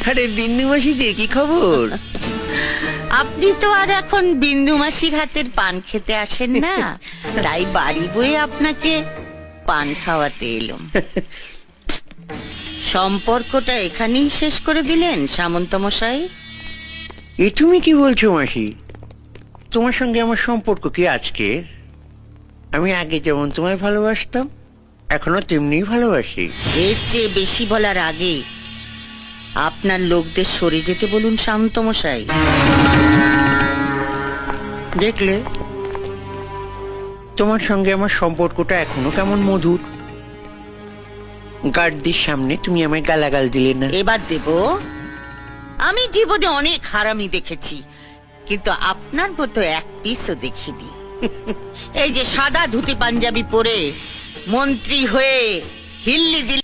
আরে বিন্দু মাসি যে কি খবর? আপনি তো আর এখন বিন্দু মাসির হাতের পান খেতে আসেন না, তাই বাড়ি বয়ে আপনাকে পান খাওয়াতে এলাম। সম্পর্কটা এখানেই শেষ করে দিলেন সামন্ত মশাই? এ তুমি কি বলছো মাসি? তোমার সঙ্গে আমার সম্পর্ক কি আজকের? আমি আগে যেমন তোমায় ভালোবাসতাম এখনো তেমনি ভালোবাসি। এর চেয়ে বেশি বলার আগে আপনার লোকদের সরে যেতে বলুন সামন্ত মশাই। দেখলে তোমার সঙ্গে আমার সম্পর্কটা এখনো কেমন মধুর। গার্ডদের সামনে তুমি আমায় গালাগাল দিলে না। এবার দেব। আমি জীবনে অনেক হারামি দেখেছি, কিন্তু আপনার মতো এক পিসও দেখিনি। এই যে সাদা ধুতি পাঞ্জাবি পরে মন্ত্রী হয়ে হিল্লি দিল